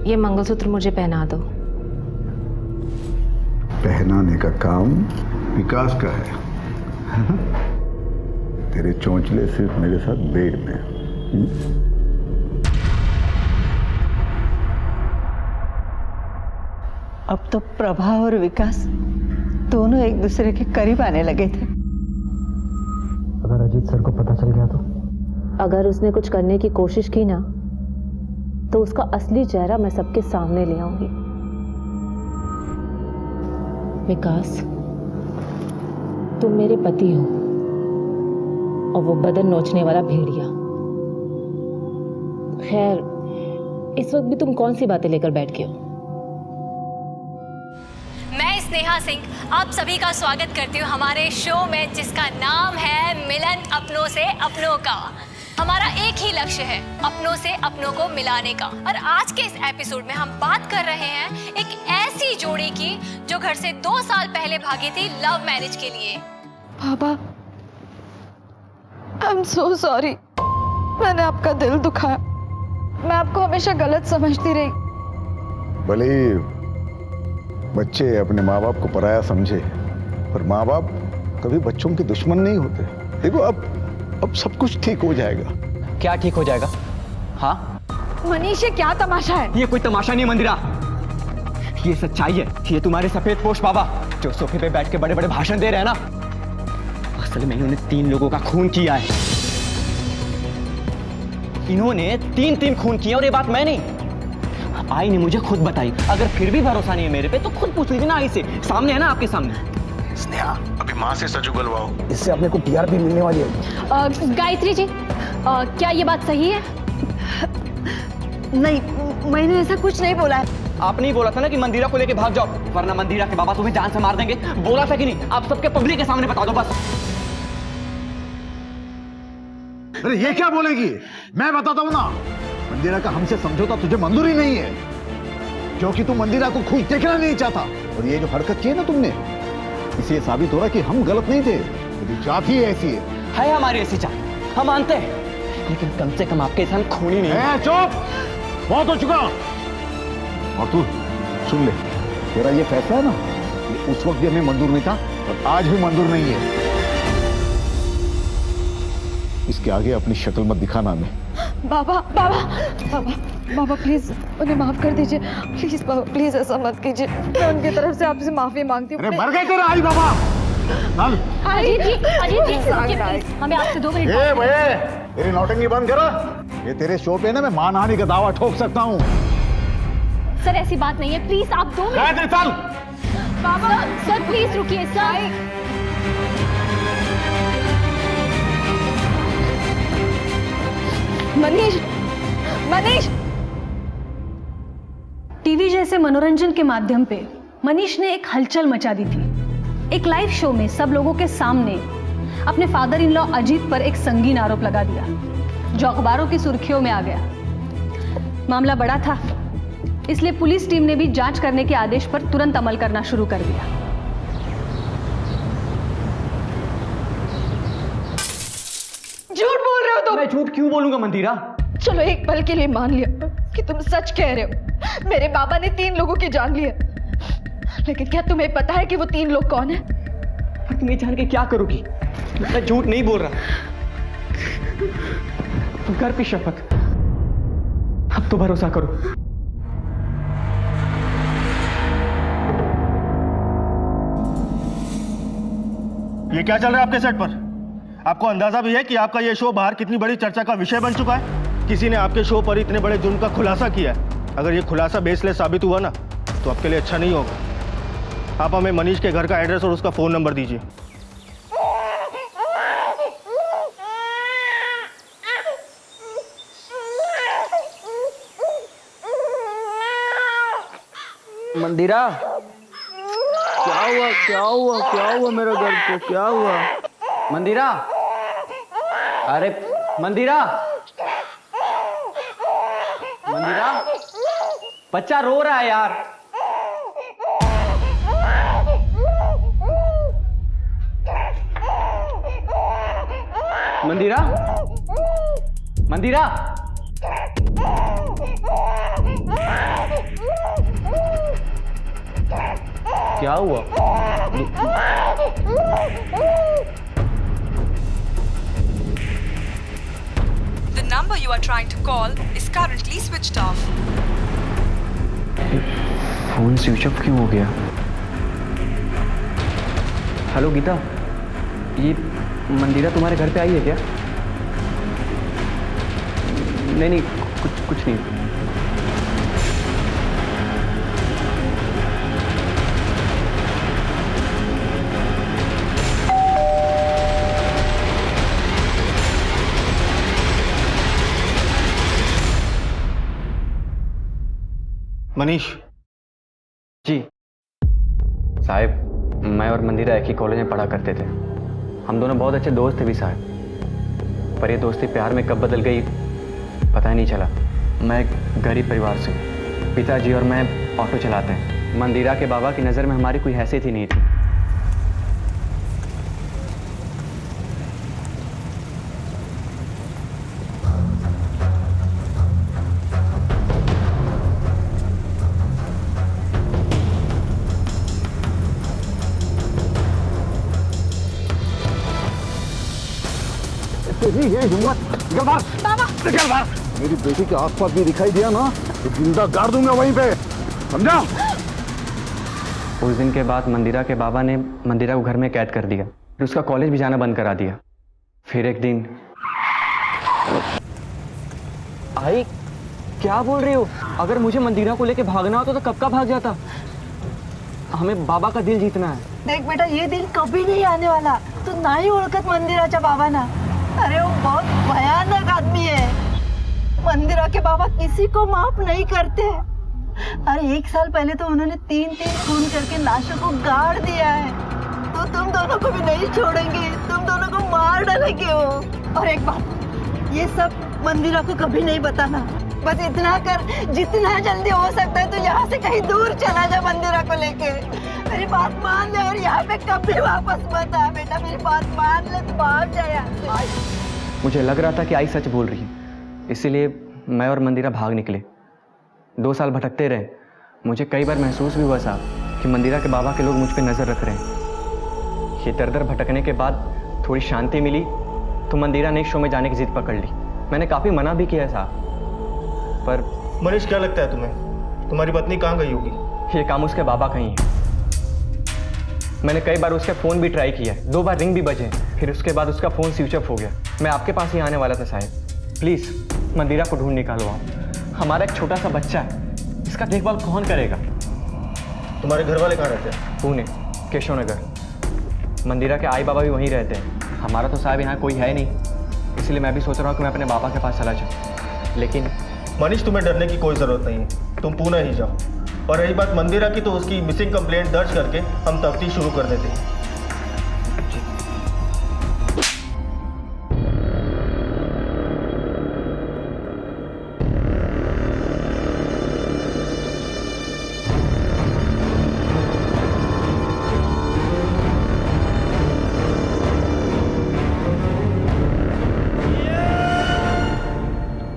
ये मंगलसूत्र मुझे पहना दो। पहनाने का काम विकास का है। तेरे चोंचले सिर्फ मेरे साथ बेड में। अब तो प्रभा और विकास दोनों एक दूसरे के करीब आने लगे थे। अगर अजीत सर को पता चल गया तो? अगर उसने कुछ करने की कोशिश की ना तो उसका असली चेहरा मैं सबके सामने ले आऊंगी। विकास, तुम मेरे पति हो और वो बदन नोचने वाला भेड़िया। खैर, इस वक्त भी तुम कौन सी बातें लेकर बैठ गए हो? मैं स्नेहा सिंह आप सभी का स्वागत करती हूँ हमारे शो में, जिसका नाम है मिलन अपनों से अपनों का। हमारा एक ही लक्ष्य है, अपनों से अपनों को मिलाने का। और आज के इस एपिसोड में हम बात कर रहे हैं एक ऐसी जोड़ी की जो घर से 2 साल पहले भागी थी लव मैरिज के लिए। बाबा, आई एम सो सॉरी, मैंने आपका दिल दुखाया। मैं आपको हमेशा गलत समझती रही। भले बच्चे अपने माँ बाप को पराया समझे, पर माँ बाप कभी बच्चों के दुश्मन नहीं होते। देखो, अब सब कुछ ठीक हो जाएगा। क्या ठीक हो जाएगा? हाँ मनीष, ये क्या तमाशा है? ये कोई तमाशा नहीं है मंदिरा, ये सच्चाई है। ये तुम्हारे सफेद पोश बाबा जो सोफे पे बैठ के बड़े बड़े भाषण दे रहे हैं ना, असल में इन्होंने 3 लोगों का खून किया है। इन्होंने 3 खून किए और ये बात मैं नहीं, आई ने मुझे खुद बताई। अगर फिर भी भरोसा नहीं है मेरे पे तो खुद पूछ लीजिए ना आई से, सामने है ना आपके सामने। स्नेहा, अभी माँ से सच उगलवाओ, इससे अपने को टीआरपी मिलने वाली है। गायत्री जी, क्या ये बात सही है? नहीं, मैंने ऐसा कुछ नहीं बोला है। आपने ही बोला था ना कि मंदिरा को लेके भाग जाओ, वरना मंदिरा के बाबा तुम्हें जान से मार देंगे। बोला था कि नहीं? आप सबके पब्लिक के सामने बता दो बस। अरे ये क्या बोलेगी? मैं बताता हूं ना, मंदिरा का हमसे समझौता तुझे मंजूर ही नहीं है, क्योंकि तू मंदिरा को खुश देखना नहीं चाहता। और ये जो हरकत की है ना तुमने, इससे साबित हो रहा कि हम गलत नहीं थे, तेरी चाहत ही ऐसी है हमारी ऐसी चाहत, हम मानते हैं, लेकिन कम से कम आपके इंसान खूनी नहीं है। चुप, बहुत हो चुका। और तू सुन ले, तेरा ये फैसला है ना, ये उस वक्त भी हमें मंजूर नहीं था और आज भी मंजूर नहीं है। इसके आगे अपनी शक्ल मत दिखाना हमें। बाबा, बाबा, बाबा, बाबा प्लीज उन्हें माफ कर दीजिए। प्लीज बाबा, प्लीज ऐसा मत कीजिए। मैं उनकी तरफ से आपसे माफी मांगती हूँ। अरे मर गए तेरा आई बाबा। अजीत जी, प्लीज, हमें आपसे 2 मिनट। ए भैया, तेरी नौटंकी बंद करो। ये तेरे शो पे ना मैं मानहानि का दावा ठोक सकता हूँ। सर ऐसी बात नहीं है, प्लीज आप 2 मिनट। चल बाबा सर प्लीज रुकिए सर। मनीष, मनीष। टीवी जैसे मनोरंजन के माध्यम पे मनीष ने एक हलचल मचा दी थी। एक लाइव शो में सब लोगों के सामने अपने फादर इन लॉ अजीत पर एक संगीन आरोप लगा दिया, जो अखबारों की सुर्खियों में आ गया। मामला बड़ा था, इसलिए पुलिस टीम ने भी जांच करने के आदेश पर तुरंत अमल करना शुरू कर दिया। झूठ बोल रहे हो तुम। मैं झूठ क्यों बोलूंगा मंदिरा? चलो एक पल के लिए मान लिया कि तुम सच कह रहे हो। मेरे बाबा ने 3 लोगों की जान ली है, लेकिन क्या तुम्हें पता है कि वो 3 लोग कौन है? तुम ये जान के क्या करोगी? मैं झूठ नहीं बोल रहा, घर की शपथ। अब तो भरोसा करो। ये क्या चल रहा है आपके सेट पर? आपको अंदाजा भी है कि आपका ये शो बाहर कितनी बड़ी चर्चा का विषय बन चुका है? किसी ने आपके शो पर इतने बड़े जुर्म का खुलासा किया है। अगर ये खुलासा बेसलेस साबित हुआ ना, तो आपके लिए अच्छा नहीं होगा। आप हमें मनीष के घर का एड्रेस और उसका फोन नंबर दीजिए। मंदिरा, क्या हुआ? क्या हुआ? क्या हुआ मेरे घर को? क्या हुआ मंदिरा? अरे मंदिरा, मंदिरा, बच्चा रो रहा है यार। मंदिरा, मंदिरा, क्या हुआ? The number you are trying to call is currently switched off. Phone switch off क्यों हो गया? हेलो गीता, ये मंदिरा तुम्हारे घर पे आई है क्या? नहीं नहीं, कुछ नहीं। मनीष जी साहब, मैं और मंदिरा एक ही कॉलेज में पढ़ा करते थे। हम दोनों बहुत अच्छे दोस्त थे भी साहब, पर ये दोस्ती प्यार में कब बदल गई पता ही नहीं चला। मैं एक गरीब परिवार से हूँ, पिताजी और मैं ऑटो चलाते हैं। मंदिरा के बाबा की नज़र में हमारी कोई हैसियत ही नहीं थी। तेरी ये हिम्मत, निकल बाहर, निकल बाहर। मेरी बेटी के आसपास भी दिखाई दिया ना तो जिंदा गाड़ दूंगा वहीं पे, समझा? उस दिन के बाद मंदिरा के बाबा ने मंदिरा को घर में कैद कर दिया, फिर उसका कॉलेज भी जाना बंद करा दिया। फिर एक दिन आई, क्या बोल रही हो? अगर मुझे मंदिरा को लेके भागना होता तो कब का भाग जाता। हमें बाबा का दिल जीतना है। देख बेटा, ये दिन कभी नहीं आने वाला। तू नाही ओळखत मंदिराच्या बाबा ना। अरे वो बहुत भयानक आदमी है। मंदिरा के बाबा किसी को माफ नहीं करते। अरे 1 साल पहले तो उन्होंने 3 खून करके लाशों को गाड़ दिया है। तो तुम दोनों को भी नहीं छोड़ेंगे, तुम दोनों को मार डालेंगे वो। और एक बात, ये सब मंदिरा को कभी नहीं बताना। बस इतना कर, जितना जल्दी हो सकता है तो यहाँ से कहीं दूर चला जा मंदिरा को लेके। मेरी बात मान ले और यहाँ पे कभी वापस मत आ बेटा। मेरी बात मान ले तो भाग जा यहाँ से। मुझे लग रहा था कि आई सच बोल रही है, इसीलिए मैं और मंदिरा भाग निकले। 2 साल भटकते रहे। मुझे कई बार महसूस भी हुआ साहब कि मंदिरा के बाबा के लोग मुझ पर नज़र रख रहे हैं। ये दर दर भटकने के बाद थोड़ी शांति मिली तो मंदिरा ने एक शो में जाने की जिद पकड़ ली। मैंने काफ़ी मना भी किया साहब, पर मनीष क्या लगता है तुम्हें, तुम्हारी पत्नी कहाँ गई होगी? ये काम उसके बाबा का ही है। मैंने कई बार उसका फ़ोन भी ट्राई किया, 2 बार रिंग भी बजे, फिर उसके बाद उसका फ़ोन स्विच ऑफ हो गया। मैं आपके पास ही आने वाला था साहब, प्लीज़ मंदिरा को ढूंढ निकालो आप। हमारा एक छोटा सा बच्चा है, इसका देखभाल कौन करेगा? तुम्हारे घर वाले कहाँ रहते हैं? पुणे, केशव नगर। मंदिरा के आई बाबा भी वहीं रहते हैं। हमारा तो साहब यहाँ कोई है नहीं, इसलिए मैं भी सोच रहा हूँ कि मैं अपने बाबा के पास चला जाऊँ। लेकिन मनीष, तुम्हें डरने की कोई ज़रूरत नहीं है, तुम पुणे ही जाओ। और रही बात मंदिरा की, तो उसकी मिसिंग कंप्लेंट दर्ज करके हम तफ्तीश शुरू कर देते हैं।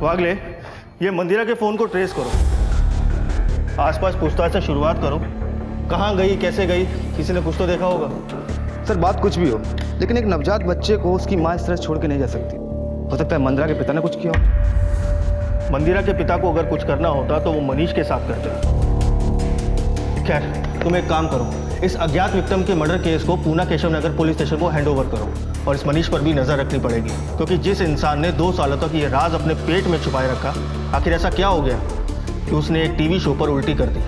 वागले, ये मंदिरा के फ़ोन को ट्रेस करो, आसपास पूछताछ से शुरुआत करो। कहाँ गई, कैसे गई, किसी ने कुछ तो देखा होगा। सर बात कुछ भी हो, लेकिन एक नवजात बच्चे को उसकी माँ इस तरह छोड़ के नहीं जा सकती। हो सकता है मंदिरा के पिता ने कुछ किया हो। मंदिरा के पिता को अगर कुछ करना होता तो वो मनीष के साथ करते। खैर, तुम एक काम करो, इस अज्ञात विक्टिम के मर्डर केस को पूना केशव नगर पुलिस स्टेशन को हैंडओवर करो। और इस मनीष पर भी नज़र रखनी पड़ेगी, क्योंकि जिस इंसान ने 2 सालों तक ये राज अपने पेट में छुपाए रखा, आखिर ऐसा क्या हो गया कि उसने एक टीवी शो पर उल्टी कर दी।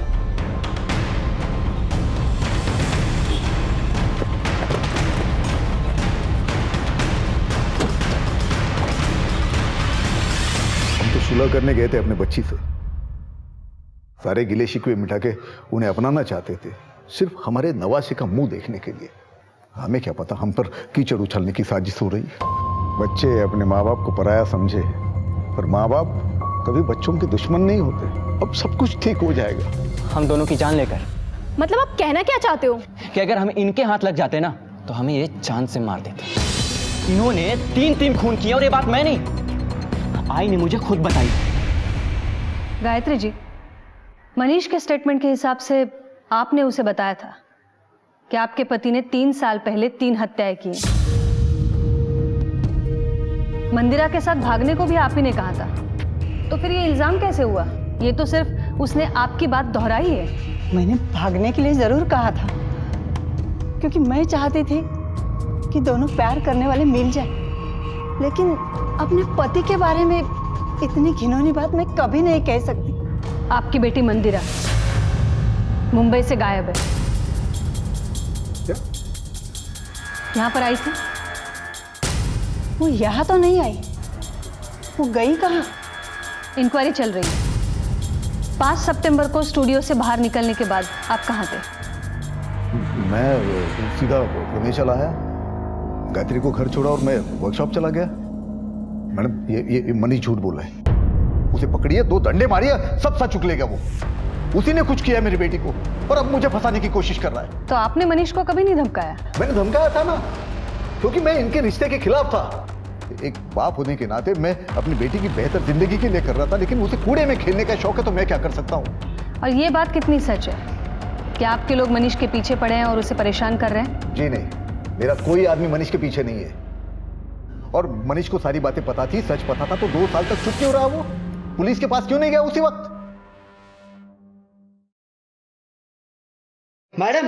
हम तो सुलह करने गए थे अपने बच्ची से, सारे गिले शिकवे मिटा के उन्हें अपनाना चाहते थे, सिर्फ हमारे नवासे का मुंह देखने के लिए। हमें क्या पता हम पर कीचड़ उछलने की साजिश हो रही। बच्चे अपने माँ बाप को पराया समझे, पर माँ बाप कभी बच्चों के दुश्मन नहीं होते। अब सब कुछ ठीक हो जाएगा। हम दोनों की जान लेकर। मतलब आप कहना क्या चाहते हो? कि अगर हमें इनके हाथ लग जाते ना तो हमें ये जान से मार देते। इन्होंने 3 खून किए और ये बात मैं नहीं, आई ने मुझे खुद बताई। गायत्री जी, मनीष के स्टेटमेंट के हिसाब से आपने उसे बताया था कि आपके पति ने 3 साल पहले 3 हत्याएं की। मंदिरा के साथ भागने को भी आप ही ने कहा था, तो फिर ये इल्जाम कैसे हुआ? ये तो सिर्फ उसने आपकी बात दोहराई है। मैंने भागने के लिए जरूर कहा था, क्योंकि मैं चाहती थी कि दोनों प्यार करने वाले मिल जाए, लेकिन अपने पति के बारे में इतनी घिनौनी बात मैं कभी नहीं कह सकती। आपकी बेटी मंदिरा मुंबई से गायब है। क्या? यहाँ पर आई थी? वो यहाँ तो नहीं आई, वो गई कहाँ? इंक्वायरी चल रही है। 5 सितंबर को स्टूडियो से बाहर निकलने के बाद आप कहाँ थे? मैं सीधा पुणे चला आया, गायत्री को घर छोड़ा और मैं वर्कशॉप चला गया। मैडम ये मनीष झूठ बोल रहा है। उसे पकड़िए, 2 डंडे मारिए, सब सच उगलेगा। वो उसी ने कुछ किया मेरी बेटी को और अब मुझे फंसाने की कोशिश कर रहा है। तो आपने मनीष को कभी नहीं धमकाया? मैंने धमकाया था ना, क्योंकि मैं इनके रिश्ते के खिलाफ था। एक बाप होने के नाते मैं अपनी बेटी की बेहतर जिंदगी के लिए कर रहा था, लेकिन उसे कूड़े में खेलने का शौक है, तो मैं क्या कर सकता हूँ। और ये बात कितनी सच है कि आपके लोग मनीष के पीछे पड़े हैं और उसे परेशान कर रहे हैं? जी नहीं, मेरा कोई आदमी मनीष के पीछे नहीं है। और मनीष को सारी बातें पता थी, सच पता था, तो 2 साल तक चुप क्यों रहा? वो पुलिस के पास क्यों नहीं गया उसी वक्त? मैडम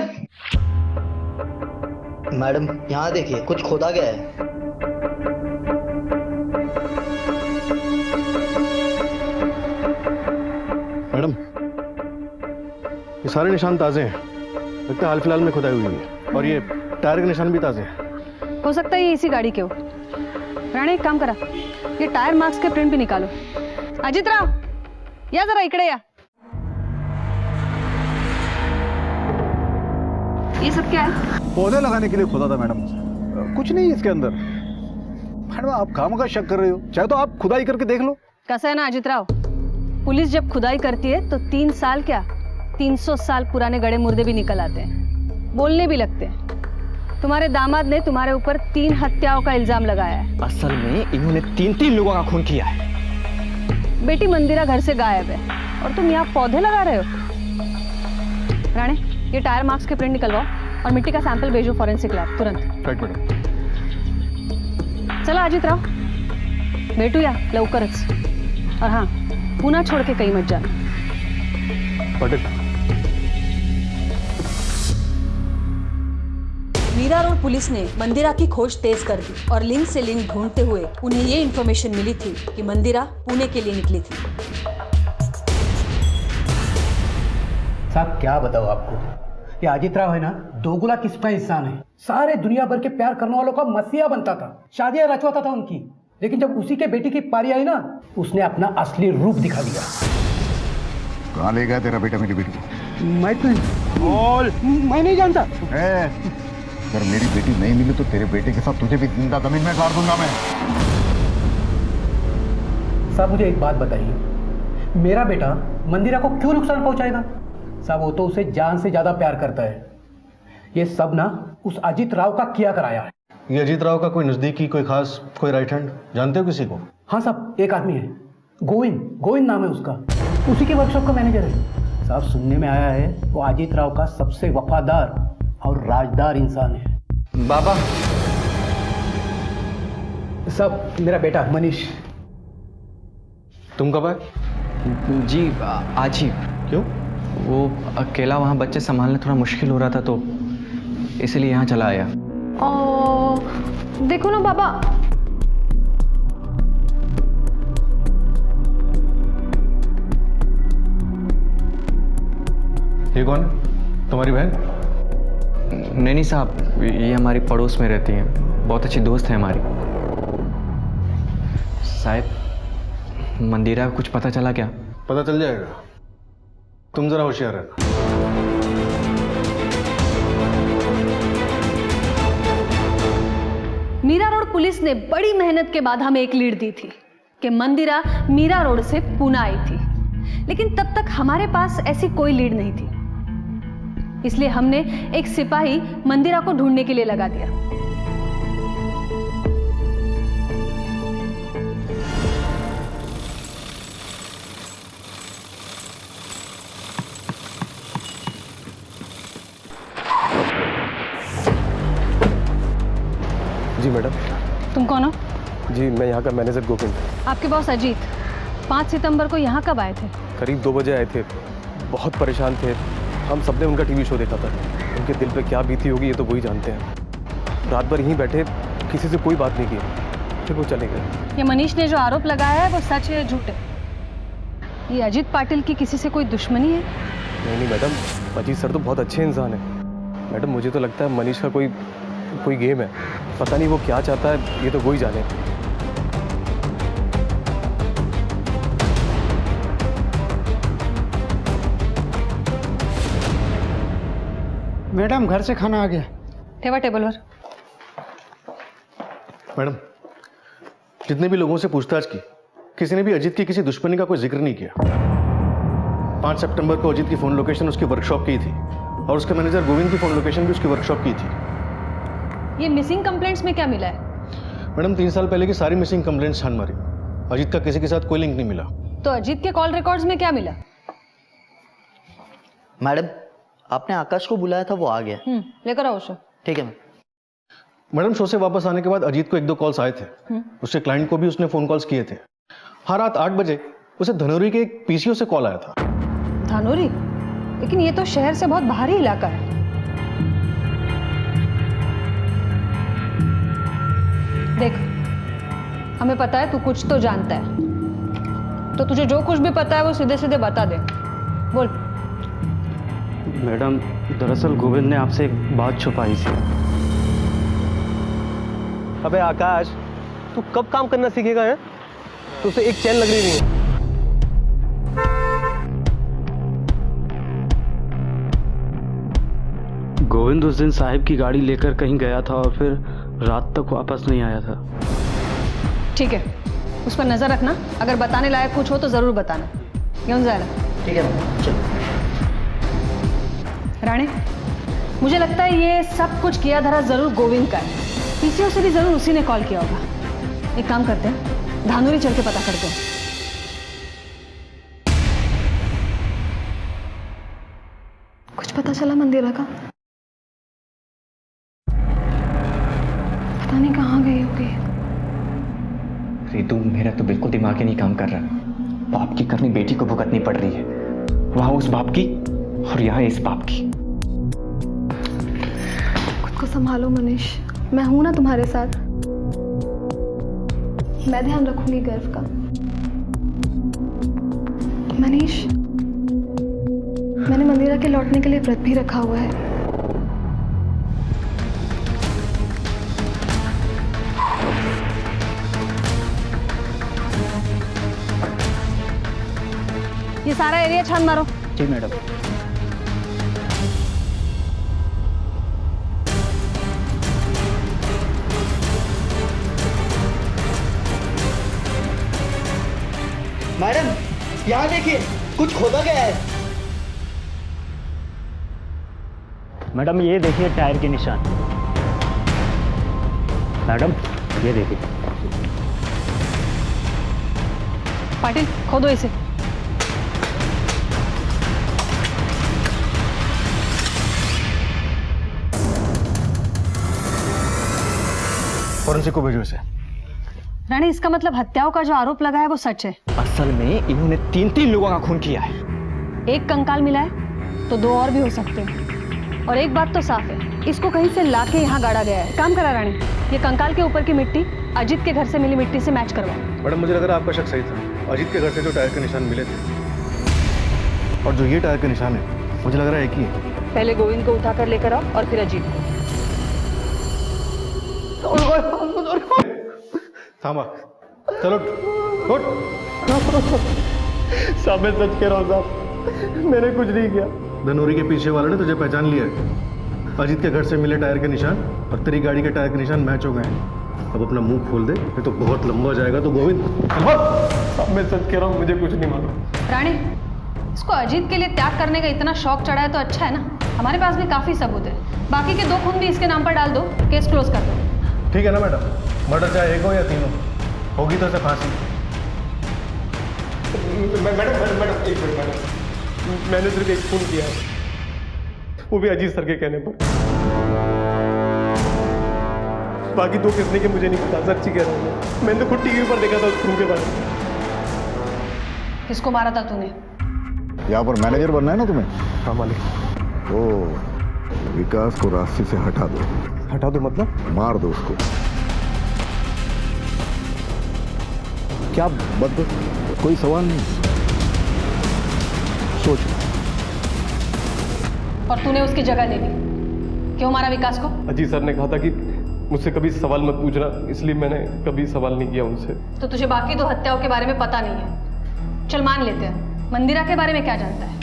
यहाँ देखिए, कुछ खोदा गया है। मैडम, ये सारे निशान ताजे हैं, लगता है हाल फिलहाल में खुदाई हुई है, और ये टायर के निशान भी ताजे हैं। हो सकता है ये इसी गाड़ी के हो। राणे एक काम करा, ये टायर मार्क्स के प्रिंट भी निकालो। अजित राव, या जरा इकडे या। ये सब क्या है? पौधे लगाने के लिए खोदा था मैडम, कुछ नहीं है इसके अंदर। मैडम आप खामखा शक कर रहे हो, चाहे तो आप खुदाई करके देख लो। कैसा है ना अजित राव, पुलिस जब खुदाई करती है तो 3 साल क्या 300 साल पुराने गड़े मुर्दे भी निकल आते हैं, बोलने भी लगते हैं। तुम्हारे दामाद ने तुम्हारे ऊपर 3 हत्याओं का इल्जाम लगाया है। असल में इन्होंने 3 लोगों का खून किया है। बेटी मंदिरा घर से गायब है और तुम यहाँ पौधे लगा रहे हो। राणे, ये टायर मार्क्स के प्रिंट निकलवाओ और मिट्टी का सैंपल भेजो फॉरेंसिक लैब तुरंत। Right madam. चला अजित राव, भेटूया लवकरच। और हाँ, पुन्हा छोड़ के कहीं मत जाना। पटेल, मीरा रोड पुलिस ने मंदिरा की खोज तेज कर दी और लिंक से लिंक ढूंढते हुए उन्हें ये इन्फॉर्मेशन मिली थी कि मंदिरा पुणे के लिए निकली थी। साहब क्या बताओ आपको, ये अजित राव है ना, दोगुला किस्म का इंसान है। सारे दुनिया भर के प्यार करने वालों का मसीहा बनता था, शादियां रचवाता था उनकी, लेकिन जब उसी के बेटी की पारी आई ना, उसने अपना असली रूप दिखा दिया। कहाँ ले गया तेरा बेटा मेरी बेटी को? मैं नहीं जानता। अगर मेरी बेटी नहीं मिली तो तेरे बेटे के साथ तुझे भी जिंदा जमीन में गाड़ दूंगा मैं। साहब मुझे एक बात बताइए, मेरा बेटा मंदिरा को क्यों नुकसान पहुंचाएगा? साहब वो तो उसे जान से ज्यादा प्यार करता है। ये सब ना उस अजित राव का किया कराया है। ये अजीत राव का कोई नजदीकी, कोई खास, कोई राइट हैंड जानते हो किसी को? हाँ साहब, एक आदमी है, गोविंद नाम है उसका, उसी के वर्कशॉप का मैनेजर है। साहब सुनने में आया है वो अजित राव का सबसे वफादार और राजदार इंसान है। बाबा, सब मेरा बेटा मनीष। तुम कब आए? जी आज ही। क्यों? वो अकेला वहाँ बच्चे संभालने थोड़ा मुश्किल हो रहा था, तो इसलिए यहाँ चला आया। देखो ना बाबा, ये कौन? तुम्हारी बहन? नहीं साहब, ये हमारी पड़ोस में रहती हैं, बहुत अच्छी दोस्त है हमारी। शायद मंदिरा को कुछ पता चला क्या? पता चल जाएगा, तुम जरा होशियार रहना। मीरा रोड पुलिस ने बड़ी मेहनत के बाद हमें एक लीड दी थी कि मंदिरा मीरा रोड से पुणे आई थी, लेकिन तब तक हमारे पास ऐसी कोई लीड नहीं थी। इसलिए हमने एक सिपाही मंदिरा को ढूंढने के लिए लगा दिया। जी मैडम। तुम कौन हो? जी मैं यहाँ का मैनेजर गोविंद। आपके बॉस अजीत 5 सितंबर को यहाँ कब आए थे? करीब 2 बजे आए थे। बहुत परेशान थे। हम सबने उनका टीवी शो देखा था। उनके दिल पे क्या बीती होगी ये तो वही जानते हैं। रात भर यहीं बैठे, किसी से कोई बात नहीं की, फिर वो चले गए। ये मनीष ने जो आरोप लगाया है वो सच है या झूठ है? ये अजीत पाटिल की किसी से कोई दुश्मनी है? नहीं मैडम, अजीत सर तो बहुत अच्छे इंसान हैं। मैडम मुझे तो लगता है मनीष का कोई गेम है। पता नहीं वो क्या चाहता है, ये तो वही जाने। मैडम घर से खाना आ गया। ठेवा टेबल पर। मैडम, जितने भी लोगों से पूछताछ की, किसी ने भी अजीत की किसी दुश्मनी का कोई जिक्र नहीं किया। 5 सितंबर को अजीत की फोन लोकेशन उसकी वर्कशॉप की थी और उसके मैनेजर गोविंद की फोन लोकेशन भी उसकी वर्कशॉप की थी। ये मिसिंग कंप्लेंट्स में क्या मिला है? मैडम 3 साल पहले की सारी मिसिंग कंप्लेंट्स छान मारी। अजीत का किसी के साथ कोई लिंक नहीं मिला। तो अजीत के कॉल रिकॉर्ड्स में क्या मिला? मैडम, आपने आकाश को बुलाया था, वो आ गया। लेकर आओ उसे। ठीक है। मैडम शो से वापस आने के बाद अजीत को 1-2 कॉल्स आए थे। उसके क्लाइंट को भी उसने फोन कॉल्स किए थे। हर रात 8 बजे उसे धनौरी के एक पीसीओ से कॉल आया था। धानोरी? लेकिन ये तो शहर से बहुत बाहरी इलाका है। देख, हमें पता है तू कुछ तो जानता है, तो तुझे जो कुछ भी पता है वो सीधे सीधे बता दे। बोल। मैडम दरअसल गोविंद ने आपसे एक बात छुपाई थी। अबे आकाश, तू कब काम करना सीखेगा है? तुझसे एक चैन लग रही नहीं है। गोविंद उस दिन साहिब की गाड़ी लेकर कहीं गया था और फिर रात तक वापस नहीं आया था। ठीक है, उस पर नजर रखना। अगर बताने लायक कुछ हो तो जरूर बताना। क्यों जाएगा? ठीक है मैडम, चलो। राणे, मुझे लगता है ये सब कुछ किया धरा जरूर गोविंद का है। पीसीओ से भी जरूर उसी ने कॉल किया होगा। एक काम करते हैं, धानोरी चल के पता करते हैं। कुछ पता चला मंदिरा का? पता नहीं कहाँ गई होगी। रितु, मेरा तो बिल्कुल दिमाग ही नहीं काम कर रहा। बाप की करनी बेटी को भुगतनी पड़ रही है। वहां उस बाप की और यहाँ इस बाप की। खुद को संभालो मनीष, मैं हूं ना तुम्हारे साथ। मैं ध्यान रखूंगी गर्व का। मनीष, मैंने मंदिरा के लौटने के लिए व्रत भी रखा हुआ है। ये सारा एरिया छान मारो। जी मैडम। मैडम, यहाँ देखिए, कुछ खोदा गया है। मैडम ये देखिए टायर के निशान। मैडम ये देखिए। पाटिल, खोदो इसे। फॉरेंसिक को भेजो इसे। रानी, इसका मतलब हत्याओं का जो आरोप लगा है वो सच है? असल में इन्होंने 3 लोगों का खून किया है। एक कंकाल मिला है तो 2 और भी हो सकते हैं। और एक बात तो साफ है, इसको कहीं से लाके यहाँ गाड़ा गया है। काम करा रानी, ये कंकाल के ऊपर की मिट्टी अजीत के घर से मिली मिट्टी से मैच करवाओ। मैडम मुझे लग रहा है आपका शक सही था। अजीत के घर से जो टायर के निशान मिले थे और जो ये टायर के निशान है, मुझे लग रहा है एक ही है। पहले गोविंद को उठाकर लेकर आओ और फिर अजीत को। थामा, चलो उठ। साहब मैं सच कह रहा हूँ साहब, मैंने कुछ नहीं किया। धनौरी के पीछे वाले ने तुझे पहचान लिया है। अजीत के घर से मिले टायर के निशान और तेरी गाड़ी के टायर के निशान मैच हो गए हैं। अब अपना मुंह खोल दे, ये तो बहुत लंबा जाएगा। तो गोविंद, साहब मैं सच कह रहा हूँ, मुझे कुछ नहीं मालूम। रानी, इसको अजीत के लिए त्याग करने का इतना शौक चढ़ा है तो अच्छा है ना। हमारे पास भी काफी सबूत है। बाकी के 2 खून भी इसके नाम पर डाल दो, केस क्लोज कर दो। ठीक है ना मैडम? मर्डर चाहे एक हो या 3 हो, होगी तो उसे फांसी। मैडम एक मिनट मैडम, मैंने सिर्फ एक खून किया है, वो भी अजीत सर के कहने पर। बाकी दो किसने के मुझे नहीं पता, सच्ची कह रहा हूँ। मैंने तो खुद टीवी पर देखा था उस खून के बारे में। किसको मारा था तूने? यहाँ पर मैनेजर बनना है ना तुम्हें? हाँ मालिक। ओ, विकास को रास्ते से हटा दो। हटा दो मतलब? मार दो उसको। क्या बदल, कोई सवाल नहीं, सोचो। और तूने उसकी जगह ले ली, क्यों मारा विकास को? अजीत सर ने कहा था कि मुझसे कभी सवाल मत पूछना, इसलिए मैंने कभी सवाल नहीं किया उनसे। तो तुझे बाकी दो हत्याओं के बारे में पता नहीं है। चल मान लेते हैं, मंदिरा के बारे में क्या जानता है?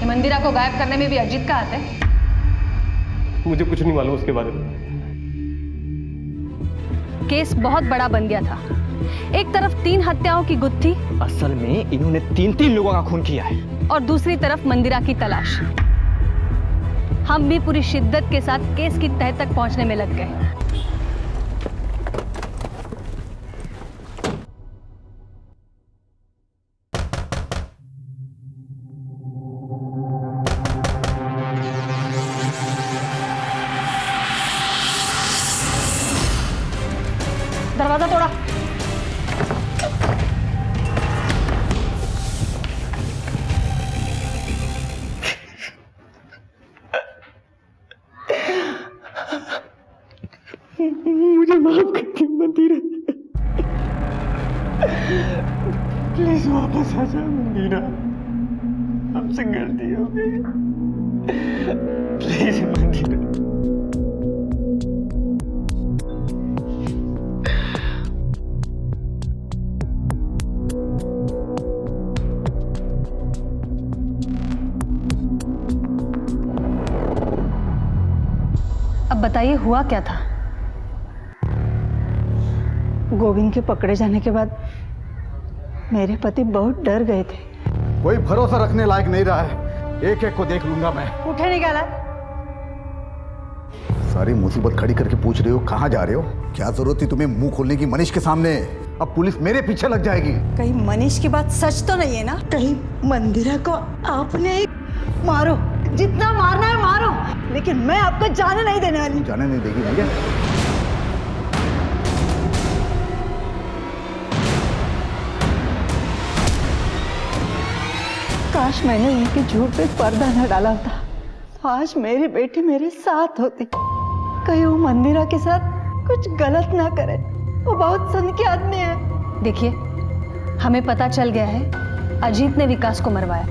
ये मंदिरा को गायब करने में भी अजीत का हाथ है? मुझे कुछ नहीं मालूम उसके बारे में। केस बहुत बड़ा बन गया था। एक तरफ 3 हत्याओं की गुत्थी, असल में इन्होंने 3 लोगों का खून किया है, और दूसरी तरफ मंदिरा की तलाश। हम भी पूरी शिद्दत के साथ केस की तह तक पहुंचने में लग गए। दरवाजा तोड़ा। मुझे माफ कर दे मंदिरा, प्लीज वापस आ जा मंदिरा, हमसे गलती हो गई, प्लीज मंदिरा। अब बताइए हुआ क्या था? गोविंद के पकड़े जाने के बाद मेरे पति बहुत डर गए थे। कोई भरोसा रखने लायक नहीं रहा है, एक एक को देख लूंगा मैं। उठे निकाला। सारी मुसीबत खड़ी करके पूछ रहे हो कहाँ जा रहे हो? क्या जरूरत थी तुम्हें मुंह खोलने की मनीष के सामने? अब पुलिस मेरे पीछे लग जाएगी। कहीं मनीष की बात सच तो नहीं है ना? कहीं मंदिरा को आपने मारो, जितना मारना है मारो, लेकिन मैं आपको जाने नहीं देने वाली। जाने नहीं देगी भैया? काश मैंने उनके झूठ पे पर्दा न डाला होता, आज मेरी बेटी मेरे साथ होती। कहीं वो मंदिरा के साथ कुछ गलत ना करे, वो बहुत सनकी आदमी है। देखिए, हमें पता चल गया है अजीत ने विकास को मरवाया।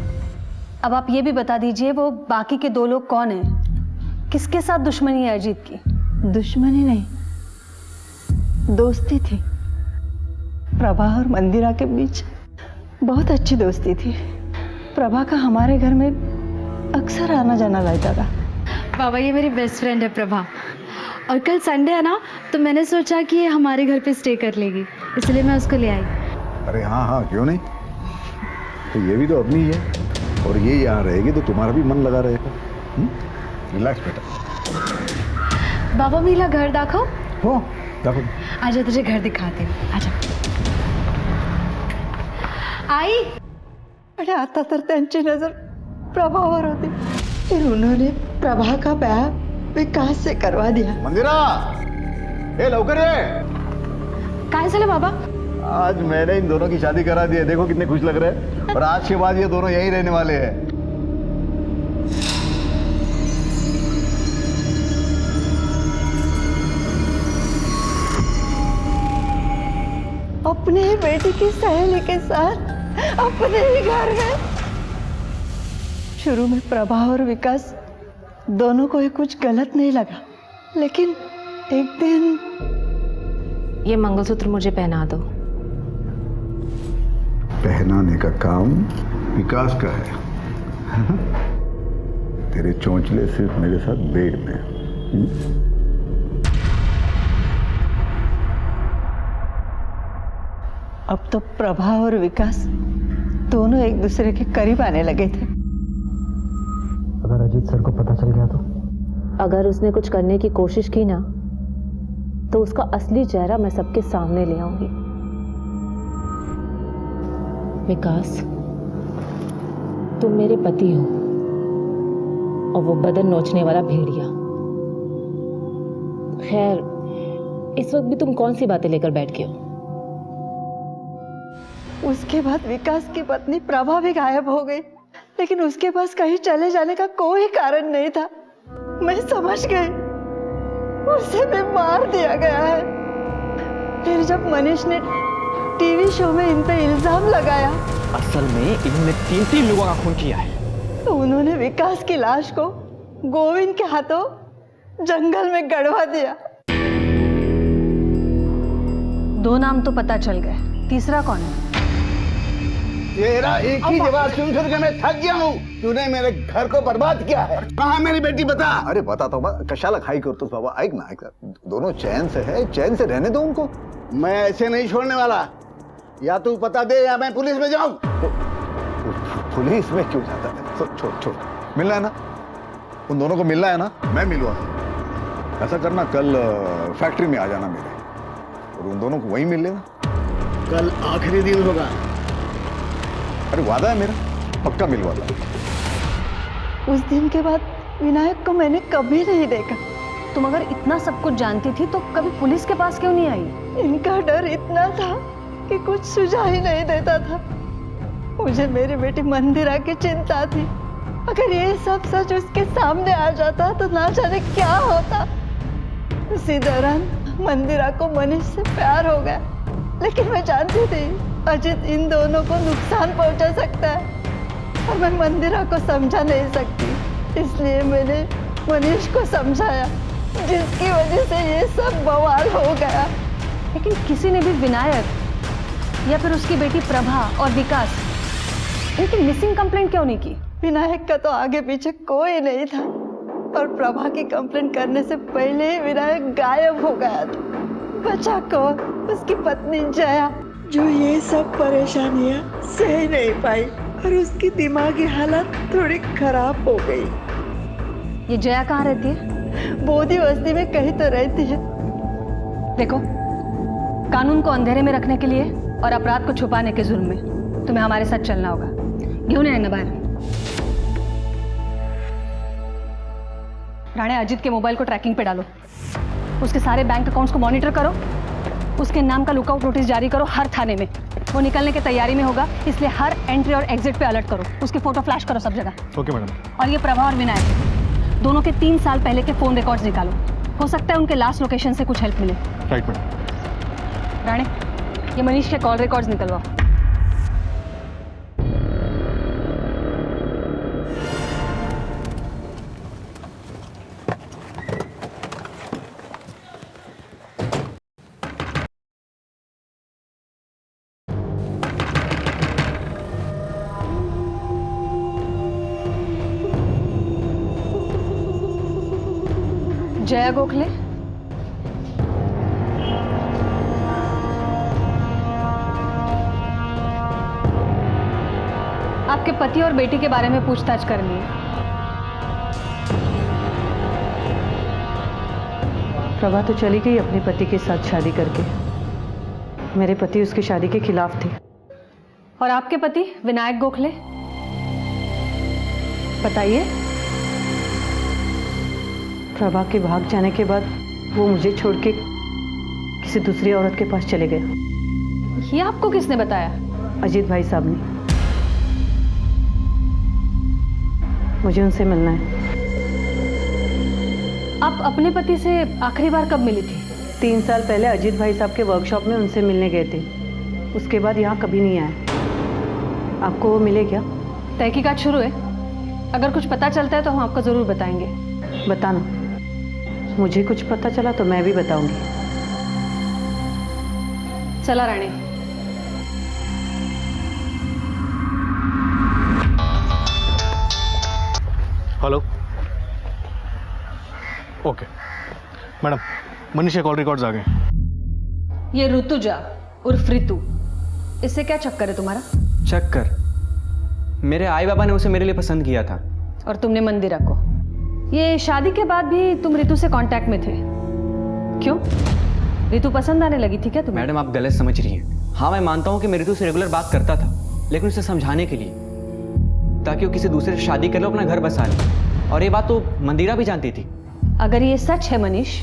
अब आप ये भी बता दीजिए वो बाकी के 2 लोग कौन हैं? किसके साथ दुश्मनी है अजीत की? दुश्मनी नहीं, दोस्ती थी। प्रभा और मंदिरा के बीच बहुत अच्छी दोस्ती थी। प्रभा का हमारे घर में अक्सर आना जाना रहता था। बाबा, ये मेरी बेस्ट फ्रेंड है प्रभा, और कल संडे है ना, तो मैंने सोचा कि ये हमारे घर पे स्टे कर लेगी, इसलिए मैं उसको ले आई। अरे हाँ हाँ, क्यों नहीं, तो ये भी तो अपनी ही है, और ये यहाँ रहेगी तो तुम्हारा भी मन लगा रहेगा। रिलैक्स बेटा। बाबा मेरा घर दाखव। हो देखो, आजा तुझे घर दिखाते हैं, आजा। आई आणि आता तर त्यांची नजर प्रभावर होती, फिर उन्होंने प्रभा का ब्याह विकास से करवा दिया। मंदिरा, ए लवकर ये। काय झालं बाबा? आज मैंने इन दोनों की शादी करा दी है, देखो कितने खुश लग रहे हैं, और आज के बाद ये दोनों यहीं रहने वाले हैं। अपने ही बेटी की सहेली के साथ अपने ही घर में। शुरू में प्रभा और विकास दोनों को ही कुछ गलत नहीं लगा, लेकिन एक दिन ये मंगलसूत्र मुझे पहना दो। पहनाने का काम विकास का है। तेरे चौंचले सिर्फ मेरे साथ बेड में। अब तो प्रभा और विकास दोनों एक दूसरे के करीब आने लगे थे। अगर अजीत सर को पता चल गया तो? अगर उसने कुछ करने की कोशिश की ना, तो उसका असली चेहरा मैं सबके सामने ले आऊंगी। विकास, तुम मेरे पति हो, और वो बदन नोचने वाला भेड़िया। खैर, इस वक्त भी तुम कौन सी बातें लेकर बैठ गए हो? उसके बाद विकास की पत्नी प्रभा भी गायब हो गई, लेकिन उसके पास कहीं चले जाने का कोई कारण नहीं था। मैं समझ गई उसे भी मार दिया गया है। फिर जब मनीष ने टीवी शो में इन पे इल्जाम लगाया, असल में इन्होंने 3 लोगों का खून किया है। तो उन्होंने विकास की लाश को गोविंद के हाथों जंगल में गड़वा दिया। 2 नाम तो पता चल गए, तीसरा कौन है? तेरा एक ही जवाब सुन के मैं थक गया हूँ। तूने मेरे घर को बर्बाद किया है। कहाँ मेरी बेटी बता? अरे बता तो कशाला खाई करतोस बाबा, ऐक ना ऐक, दोनों चैन से है, चैन से रहने दो उनको। मैं ऐसे नहीं छोड़ने वाला, या तू पता दे या मैं पुलिस में जाऊं। पुलिस में क्यों जाता है? छोड़ मिलना है ना, उन दोनों को मिलना है ना, मैं मिलवा। ऐसा करना, कल फैक्ट्री में आ जाना मेरे, और उन दोनों को वहीं मिल लेना। कल आखिरी दिन होगा। अरे वादा है मेरा, पक्का मिलवा दूंगा। उस दिन के बाद विनायक को मैंने कभी नहीं देखा। तुम अगर इतना सब कुछ जानती थी तो कभी पुलिस के पास क्यों नहीं आई? इनका डर इतना था कि कुछ सुझा ही नहीं देता था। मुझे मेरी बेटी मंदिरा की चिंता थी। अगर ये सब सच उसके सामने आ जाता तो ना जाने क्या होता। उसी दौरान मंदिरा को मनीष से प्यार हो गया, लेकिन मैं जानती थी अजित इन दोनों को नुकसान पहुंचा सकता है, और मैं मंदिरा को समझा नहीं सकती। इसलिए मैंने मनीष को समझाया, जिसकी वजह से ये सब बवाल हो गया। लेकिन किसी ने भी विनायक या फिर उसकी बेटी प्रभा और विकास, इनकी मिसिंग कंप्लेंट क्यों नहीं की? विनायक का तो आगे पीछे कोई नहीं था, और प्रभा की कंप्लेंट करने से पहले ही विनायक गायब हो गया था। बचा कौन? उसकी पत्नी जया, जो ये सब परेशानियां सह नहीं पाई, और उसकी दिमागी हालत थोड़ी खराब हो गई। ये जया कहाँ रहती है? बोधी बस्ती में कहीं तो रहती है। देखो, कानून को अंधेरे में रखने के लिए और अपराध को छुपाने के जुर्म में तुम्हें हमारे साथ चलना होगा। क्यों नहीं बाहर? राणे, अजित के मोबाइल को ट्रैकिंग पे डालो, उसके सारे बैंक अकाउंट्स को मॉनिटर करो, उसके नाम का लुकआउट नोटिस जारी करो हर थाने में। वो निकलने की तैयारी में होगा, इसलिए हर एंट्री और एग्जिट पे अलर्ट करो। उसके फोटो फ्लैश करो सब जगह। Okay madam. और ये प्रभा और विनायक दोनों के 3 साल पहले के फोन रिकॉर्ड्स निकालो। हो सकता है उनके लास्ट लोकेशन से कुछ हेल्प मिले। Right madam. राणे, ये मनीष के कॉल रिकॉर्ड्स निकलवाओ। जया गोखले, आपके पति और बेटी के बारे में पूछताछ करनी है। प्रभा तो चली गई अपने पति के साथ शादी करके। मेरे पति उसकी शादी के खिलाफ थे। और आपके पति विनायक गोखले? बताइए। प्रभा के भाग जाने के बाद वो मुझे छोड़ के किसी दूसरी औरत के पास चले गए। ये आपको किसने बताया? अजीत भाई साहब ने। मुझे उनसे मिलना है। आप अपने पति से आखिरी बार कब मिली थी? 3 साल पहले अजीत भाई साहब के वर्कशॉप में उनसे मिलने गए थे। उसके बाद यहाँ कभी नहीं आए। आपको वो मिले क्या? तहकीकात शुरू है, अगर कुछ पता चलता है तो हम आपको ज़रूर बताएंगे। बताना, मुझे कुछ पता चला तो मैं भी बताऊंगी। चला Rane. Hello. Okay madam, Manish के कॉल रिकॉर्ड्स आ गए। ये ऋतुजा उर्फ ऋतु, इससे क्या चक्कर है तुम्हारा? चक्कर? मेरे आई बाबा ने उसे मेरे लिए पसंद किया था। और तुमने मंदिरा को। ये शादी के बाद भी तुम ऋतु से कांटेक्ट में थे, क्यों? ऋतु पसंद आने लगी थी क्या तुम्हें? मैडम, आप गलत समझ रही हैं। हाँ, मैं मानता हूँ कि मैं ऋतु से रेगुलर बात करता था, लेकिन उसे समझाने के लिए, ताकि वो किसी दूसरे से शादी कर लो, अपना घर बसा ले। और ये बात तो मंदिरा भी जानती थी। अगर ये सच है मनीष,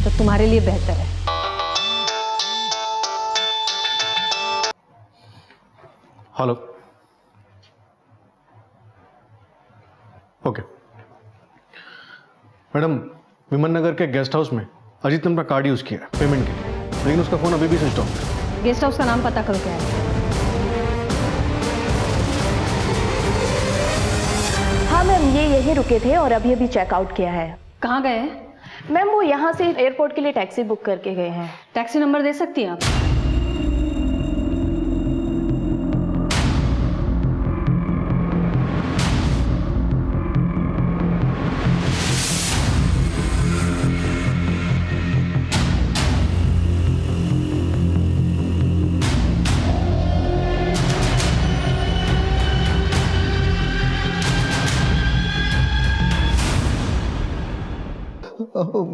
तो तुम्हारे लिए बेहतर है। हेलो। ओके मैडम, विमन नगर के गेस्ट हाउस में अजीत ने अपना कार्ड यूज किया है पेमेंट के लिए, लेकिन उसका फोन अभी भी स्विच ऑफ है। गेस्ट हाउस का नाम पता करो क्या है। हाँ मैम, ये यहीं रुके थे और अभी अभी चेकआउट किया है। कहाँ गए हैं? मैम वो यहाँ से एयरपोर्ट के लिए टैक्सी बुक करके गए हैं। टैक्सी नंबर दे सकती हैं आप?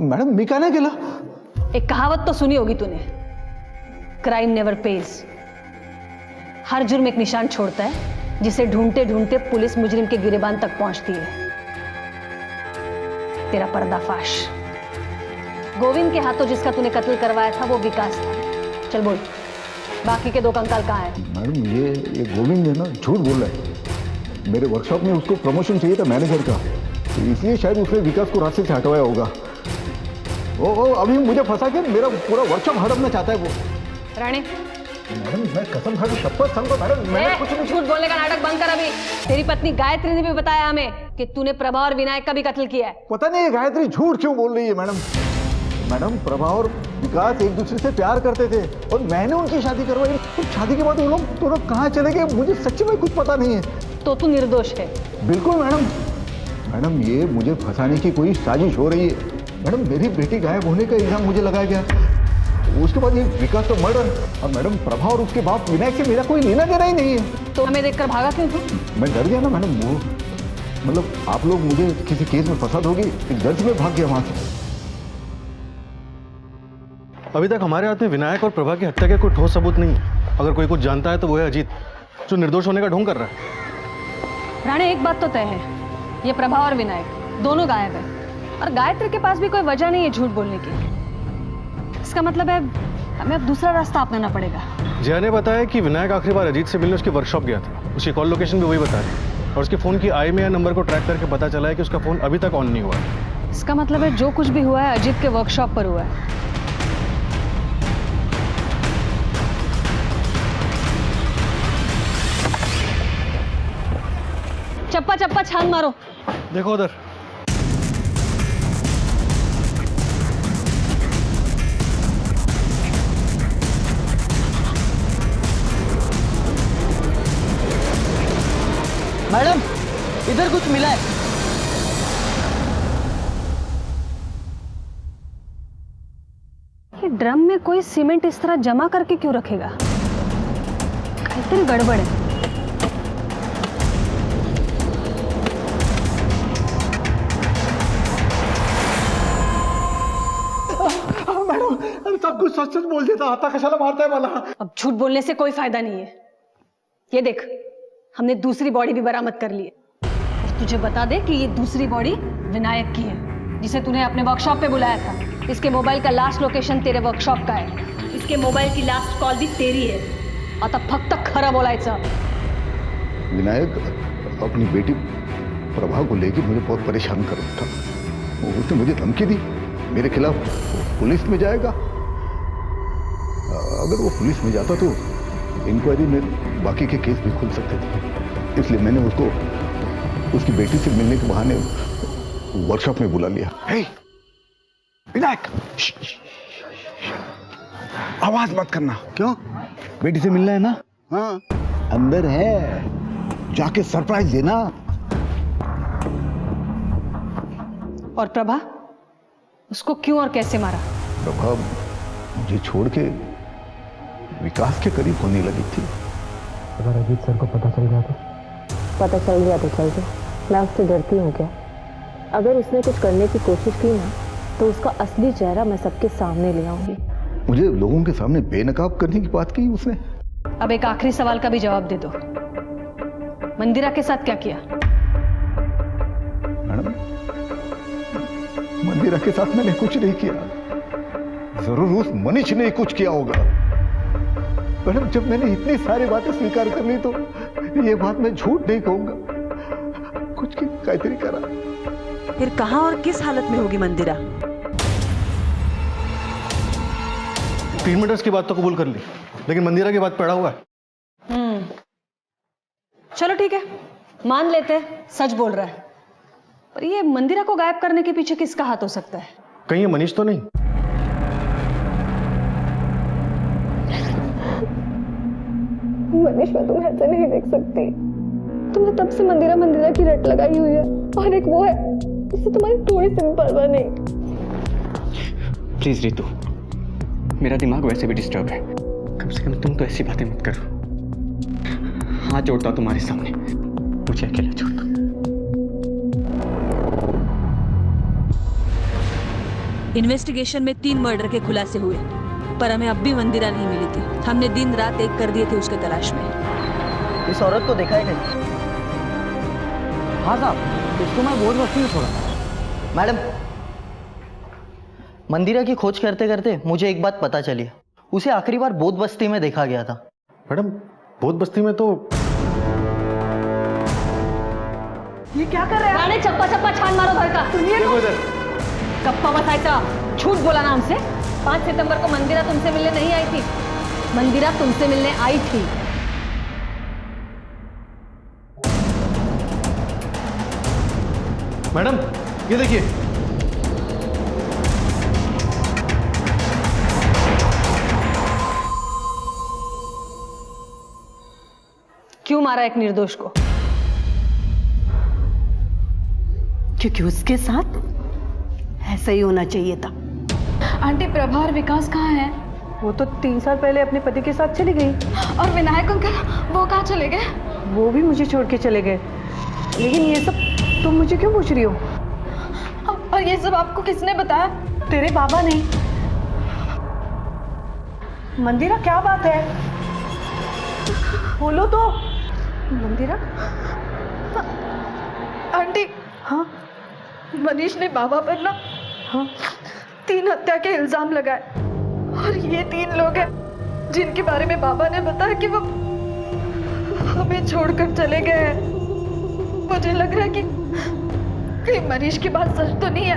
मैडम मी का नाही केलं? एक कहावत तो सुनी होगी तूने, क्राइम नेवर पेज। हर जुर्म एक निशान छोड़ता है जिसे ढूंढते ढूंढते पुलिस मुजरिम के गिरेबान तक पहुंचती है। तेरा पर्दाफाश। गोविंद के हाथों जिसका तूने कत्ल करवाया था वो विकास था। चल बोल, बाकी के 2 कंकाल कहाँ हैं? मैडम ये गोविंद है ना, झूठ बोल रहा है। मेरे वर्कशॉप में उसको प्रमोशन चाहिए था मैनेजर का, तो इसलिए शायद उसने विकास को रास्ते से हटवाया होगा। ओ अभी मुझे फंसा के मेरा पूरा वर्कशॉप हड़पना चाहता है वो। राणे, मैडम मैं कसम खा के शपथ सांगतो मैडम, मैंने कुछ नहीं। झूठ बोलने का नाटक बंद कर अभी। तेरी पत्नी गायत्री ने भी बताया हमें कि तूने प्रभा और विनायक का भी कत्ल किया है। पता नहीं ये गायत्री झूठ क्यों बोल रही है मैडम। मैडम प्रभा और विकास एक दूसरे से प्यार करते थे और मैंने उनकी शादी करवाई। तो शादी के बाद वो लोग दोनों कहाँ चले गए मुझे सच्ची में कुछ पता नहीं है। तो तू निर्दोष है? बिल्कुल मैडम। मैडम ये मुझे फंसाने की कोई साजिश हो रही है। मैडम मेरी बेटी गायब होने का इल्जाम मुझे लगाया गया, उसके बाद ये विकास का मर्डर, और मैडम प्रभा और उसके बाप विनायक से मेरा कोई लेना देना ही नहीं है। तो हमें देखकर भागा क्यों तू? मैं डर गया ना मैडम, वो मतलब आप लोग मुझे किसी केस में फंसा दोगे, एक डर से मैं भाग गया वहां से। अभी तक हमारे हाथ में विनायक और प्रभा की हत्या के कोई ठोस सबूत नहीं है। अगर कोई कुछ जानता है तो वो है अजीत, जो निर्दोष होने का ढोंग कर रहा है। राणे, एक बात तो तय है, ये प्रभा और विनायक दोनों गायब है और गायत्री के पास भी कोई वजह नहीं है झूठ बोलने की। इसका मतलब है हमें अब दूसरा रास्ता अपनाना पड़ेगा। जया ने बताया कि विनायक आखिरी बार अजीत से मिलने उसकी वर्कशॉप गया था। उसकी कॉल लोकेशन भी वही बता रही, और उसके फोन की IMEI नंबर को ट्रैक करके पता चला है कि उसका फोन अभी तक ऑन नहीं हुआ है। इसका मतलब है जो कुछ भी हुआ है अजीत के वर्कशॉप पर हुआ है। चप्पा चप्पा छान मारो। देखो उधर। मैडम इधर कुछ मिला है। ये ड्रम में कोई सीमेंट इस तरह जमा करके क्यों रखेगा? कहीं गड़बड़ है। मैडम सब कुछ सच सच बोल देता, आता कशाला मारता है मला। अब झूठ बोलने से कोई फायदा नहीं है। ये देख, हमने दूसरी बॉडी भी बरामद कर ली है। और तुझे बता दे कि ये दूसरी बॉडी विनायक की है, जिसे तूने अपने वर्कशॉप पे बुलाया था। इसके मोबाइल का लास्ट लोकेशन तेरे वर्कशॉप का है। इसके मोबाइल की लास्ट कॉल भी तेरी है। आता फक्त खरं बोलायचं। विनायक अपनी बेटी प्रभा को लेकर मुझे बहुत परेशान कर रहा था। उसने मुझे धमकी दी मेरे खिलाफ पुलिस में जाएगा। अगर वो पुलिस में जाता तो इंक्वायरी में बाकी के केस भी खुल सकते थे, इसलिए मैंने उसको उसकी बेटी से मिलने के बहाने वर्कशॉप में बुला लिया। हे विनायक, आवाज मत करना। क्यों? बेटी से मिलना है ना? हाँ अंदर है, जाके सरप्राइज देना। और प्रभा, उसको क्यों और कैसे मारा? प्रभा मुझे छोड़ के विकास के करीब होने लगी थी। अगर अजीत सर को पता चल गया तो? पता चल गया तो चल गया, मैं उससे डरती हूँ क्या? अगर उसने कुछ करने की कोशिश की ना तो उसका असली चेहरा मैं सबके सामने ले आऊंगी। मुझे लोगों के सामने बेनकाब करने की बात की उसने। अब एक आखिरी सवाल का भी जवाब दे दो, मंदिरा के साथ क्या किया? मैडम मंदिरा के साथ मैंने कुछ नहीं किया। जरूर उस मनीष ने कुछ किया होगा। मैडम, जब मैंने इतनी सारी बातें स्वीकार कर ली तो ये बात मैं झूठ नहीं कहूंगा, कुछ की कायतरी करा। फिर कहाँ और किस हालत में होगी मंदिरा? 3 मर्डर्स की बात तो कबूल कर ली, लेकिन मंदिरा की बात पड़ा हुआ है। चलो ठीक है, मान लेते हैं सच बोल रहा है, पर ये मंदिरा को गायब करने के पीछे किसका हाथ हो सकता है? कहीं ये मनीष तो नहीं? मनीष, मैं तुम्हें ऐसे नहीं देख सकती। तुमने तब से मंदिरा मंदिरा की रट लगाई हुई है, और एक वो है जिससे तुम्हारी थोड़ी सी भी परवाह नहीं। प्लीज रितु, मेरा दिमाग वैसे भी डिस्टर्ब है, कम से कम तुम तो ऐसी बातें मत करो। हाथ जोड़ता हूं तुम्हारे सामने, मुझे अकेला छोड़ दो। इन्वेस्टिगेशन में 3 मर्डर के खुलासे हुए, पर हमें अब भी मंदिरा नहीं मिली थी। हमने दिन रात एक कर दिए थे उसके तलाश में। इस औरत को देखा है नहीं? हाँ साहब, इसको मैं बोध बस्ती में छोड़ा। मैडम, मंदिरा की खोज करते करते मुझे एक बात पता चली। उसे आखिरी बार बोध बस्ती में देखा गया था। मैडम, बोध बस्ती में तो ये क्या कर रहे हैं? राणे, चप्पा चप्पा छान मारो घर का। सुनिए तो, कप्पा बसायचा, झूठ बोला ना हमसे। 5 सितंबर को मंदिरा तुमसे मिलने नहीं आई थी, मंदिरा तुमसे मिलने आई थी। मैडम, ये देखिए। क्यों मारा एक निर्दोष को? क्योंकि उसके साथ ऐसा ही होना चाहिए था। आंटी, प्रभा और विकास कहाँ हैं? वो तो 3 साल पहले अपने पति के साथ चली गई। और विनायक अंकल, वो कहाँ चले गए? वो भी मुझे छोड़ के चले गए। लेकिन ये सब तुम मुझे क्यों पूछ रही हो? और ये सब आपको किसने बताया? तेरे बाबा ने। मंदिरा, क्या बात है? बोलो तो। मंदिरा? आंटी, हाँ, मनीष ने बाबा पर ना 3 हत्या के इल्जाम लगाए, और ये 3 लोग हैं जिनके बारे में बाबा ने बताया कि वो हमें छोड़कर चले गए हैं। मुझे लग रहा है कि मनीष की बात सच तो नहीं है।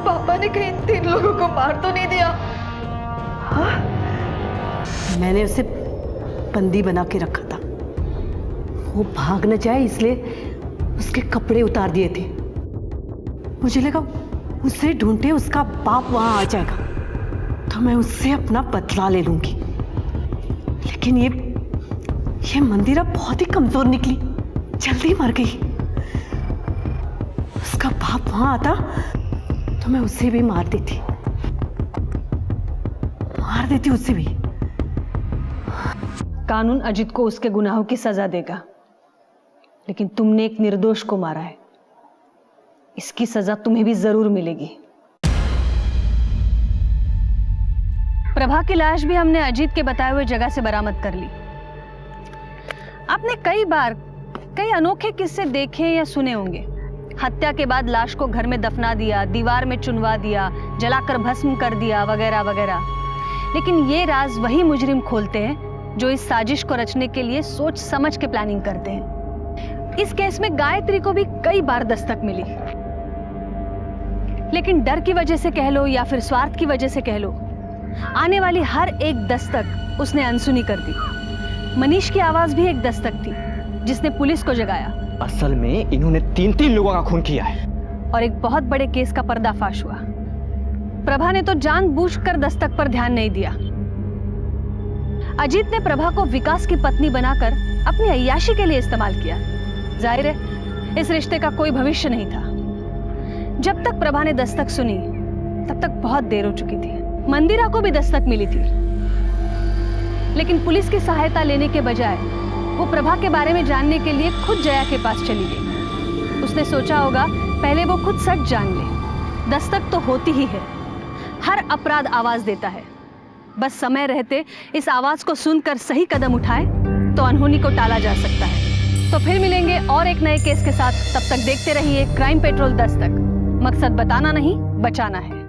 पापा ने कहीं 3 लोगों को मार तो नहीं दिया? मैंने उसे बंदी बना के रखा था, वो भाग न जाए इसलिए उसके कपड़े उतार दिए थे। मुझे लगा उसे ढूंढते उसका बाप वहां आ जाएगा तो मैं उससे अपना बदला ले लूंगी। लेकिन ये मंदिरा बहुत ही कमजोर निकली, जल्दी मर गई। उसका बाप वहां आता तो मैं उसे भी मार देती उसे भी। कानून अजित को उसके गुनाहों की सजा देगा, लेकिन तुमने एक निर्दोष को मारा है, इसकी सजा तुम्हें भी जरूर मिलेगी। प्रभा की लाश भी हमने अजीत के बताए हुए जगह से बरामद कर ली। आपने कई बार कई अनोखे किस्से देखे या सुने होंगे। हत्या के बाद लाश को घर में दफना दिया, दीवार में चुनवा दिया, जलाकर भस्म कर दिया, वगैरह वगैरह। लेकिन ये राज वही मुजरिम खोलते हैं जो इस साजिश को रचने के लिए सोच समझ के प्लानिंग करते हैं। इस केस में गायत्री को भी कई बार दस्तक मिली, लेकिन डर की वजह से कह लो या फिर स्वार्थ की वजह से कह लो, आने वाली हर एक दस्तक उसने अनसुनी कर दी। मनीष की आवाज भी एक दस्तक थी जिसने पुलिस को जगाया। असल में इन्होंने 3 लोगों का खून किया है, और एक बहुत बड़े केस का पर्दाफाश हुआ। प्रभा ने तो जानबूझकर दस्तक पर ध्यान नहीं दिया। अजीत ने प्रभा को विकास की पत्नी बनाकर अपनी अय्याशी के लिए इस्तेमाल किया। जाहिर है इस रिश्ते का कोई भविष्य नहीं था। जब तक प्रभा ने दस्तक सुनी तब तक बहुत देर हो चुकी थी। मंदिरा को भी दस्तक मिली थी, लेकिन पुलिस की सहायता लेने के बजाय वो प्रभा के बारे में जानने के लिए खुद जया के पास चली गई। उसने सोचा होगा पहले वो खुद सच जान ले। दस्तक तो होती ही है, हर अपराध आवाज देता है। बस समय रहते इस आवाज को सुनकर सही कदम उठाए तो अनहोनी को टाला जा सकता है। तो फिर मिलेंगे और एक नए केस के साथ। तब तक देखते रहिए क्राइम पेट्रोल दस्तक। मकसद बताना नहीं, बचाना है।